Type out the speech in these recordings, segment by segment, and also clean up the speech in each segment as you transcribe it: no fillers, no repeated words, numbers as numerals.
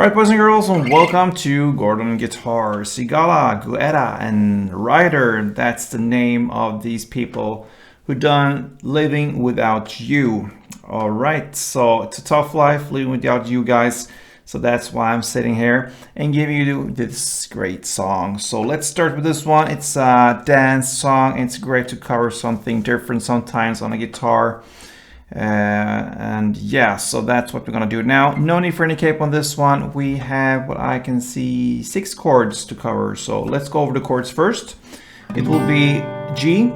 Alright, boys and girls, and welcome to Gordon Guitar. SIGALA, Guetta, and RYDER. That's the name of these people who done Living Without You. Alright, so it's a tough life living without you guys. So that's why I'm sitting here and giving you this great song. So let's start with this one. It's a dance song. It's great to cover something different sometimes on a guitar. And yeah, so that's what we're gonna do now. No need for any cape on this one. We have what I can see 6 chords to cover. So let's go over the chords first. It will be G,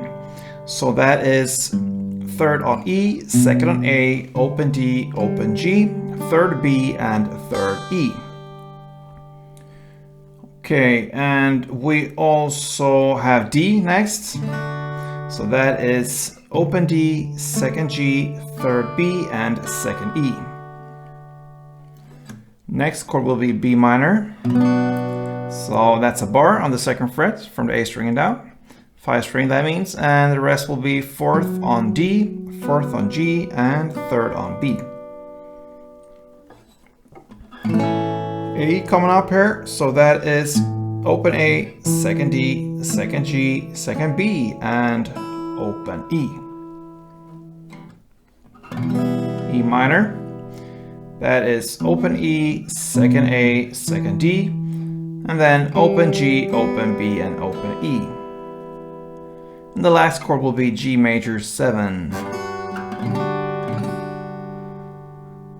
so that is 3rd on E, 2nd on A, open D, open G, 3rd B, and 3rd E. Okay, and we also have D next. So that is open D, 2nd G, 3rd B, and 2nd E. Next chord will be B minor. So that's a bar on the 2nd fret from the A string and down. 5 string that means, and the rest will be 4th on D, 4th on G, and 3rd on B. A coming up here, so that is open A, 2nd D, 2nd G, 2nd B, and open E. E minor, that is open E, 2nd A, 2nd D, and then open G, open B, and open E. And the last chord will be G major 7.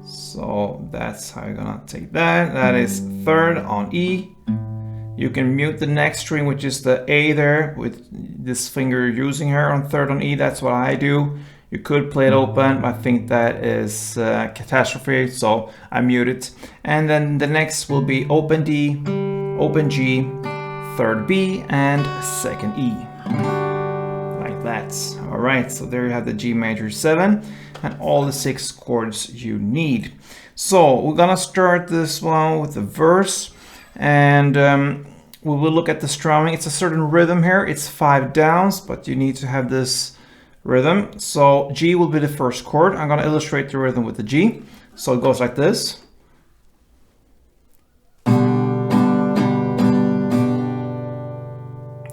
So that's how you're gonna take that. That is 3rd on E. You can mute the next string, which is the A there, with this finger you're using here on 3rd on E. That's what I do. You could play it open. I think that is catastrophe, so I mute it. And then the next will be open D, open G, 3rd B, and 2nd E. Like that. All right, so there you have the G major 7 and all the 6 chords you need. So we're gonna start this one with the verse. And we will look at the strumming. It's a certain rhythm here. It's 5 downs, but you need to have this rhythm. So G will be the first chord. I'm going to illustrate the rhythm with the G. So it goes like this.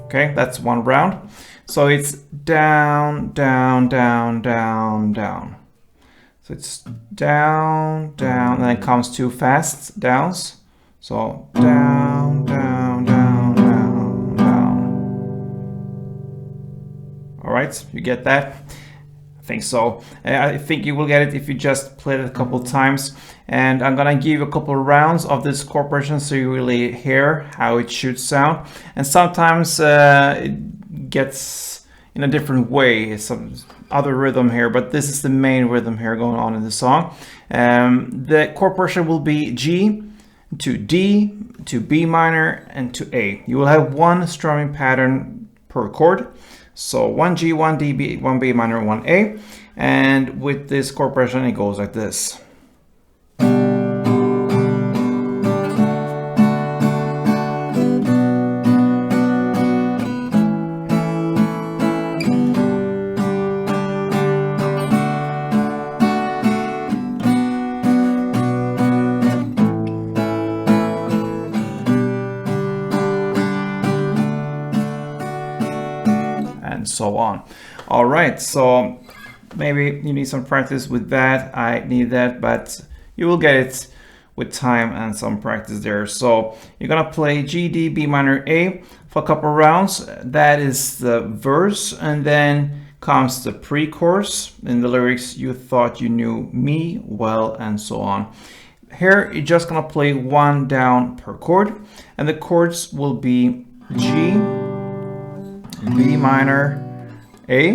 Okay, that's one round. So it's down, down, down, down, down. So it's down, down, and then it comes 2 fast downs. So down, down, down, down, down. All right, you get that? I think so. I think you will get it if you just play it a couple times. And I'm gonna give you a couple of rounds of this chord progression so you really hear how it should sound. And sometimes it gets in a different way, some other rhythm here, but this is the main rhythm here going on in the song. The chord progression will be G to D, to B minor, and to A. You will have 1 strumming pattern per chord. So 1 G, 1 D, 1 B minor, 1 A. And with this chord progression, it goes like this. And so on. All right, so maybe you need some practice with that. I need that, but you will get it with time and some practice there. So you're gonna play G, D, B minor, A for a couple rounds. That is the verse, and then comes the pre-chorus. In the lyrics, you thought you knew me well, and so on. Here, you're just gonna play 1 down per chord, and the chords will be G, B minor, A,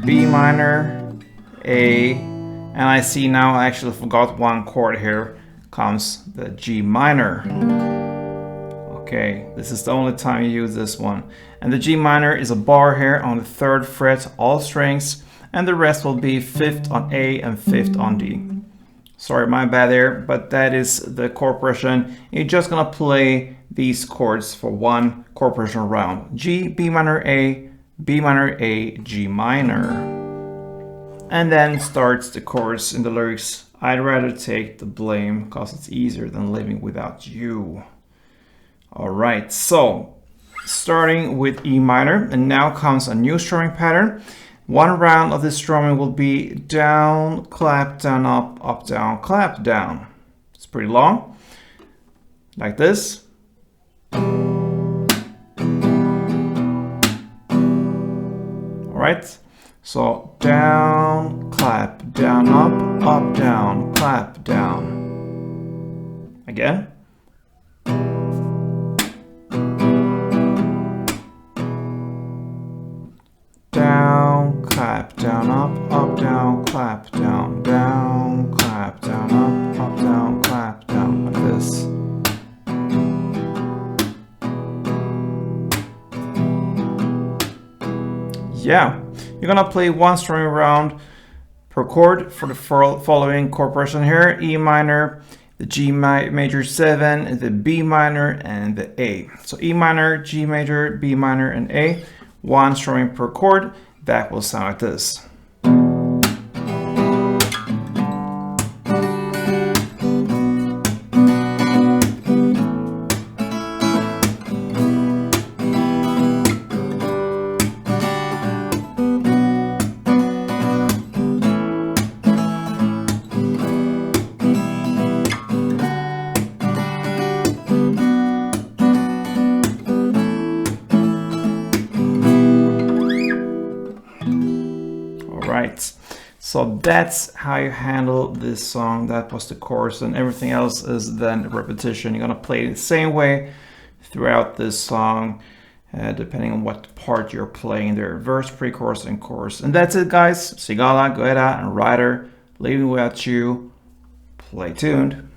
B minor, A, and I see now I actually forgot 1 chord here, comes the G minor. Okay, this is the only time you use this one. And the G minor is a bar here on the 3rd fret, all strings, and the rest will be 5th on A and 5th on D. Sorry, my bad there, but that is the chord progression. You're just gonna play these chords for 1 chord progression round. G, B minor, A, B minor, A, G minor. And then starts the chorus in the lyrics I'd rather take the blame because it's easier than living without you. All right, so starting with E minor, and now comes a new strumming pattern. One round of this strumming will be down, clap, down, up, down, clap, down. It's pretty long, like this. All right, so down, clap, down, up, down, clap, down. Again. Down, clap, down, up, down, clap, down, down, clap, down, up, down, clap, down, like this. Yeah, you're gonna play one strumming round per chord for the following chord progression here: E minor, the G major 7, the B minor, and the A. So E minor, G major, B minor, and A. One strumming per chord. That will sound like this. Right, so that's how you handle this song. That was the chorus, and everything else is then repetition. You're gonna play it the same way throughout this song, depending on what part you're playing there: verse, pre-chorus, and chorus. And that's it, guys. SIGALA, Guetta, and RYDER, Living Without You. Play tuned.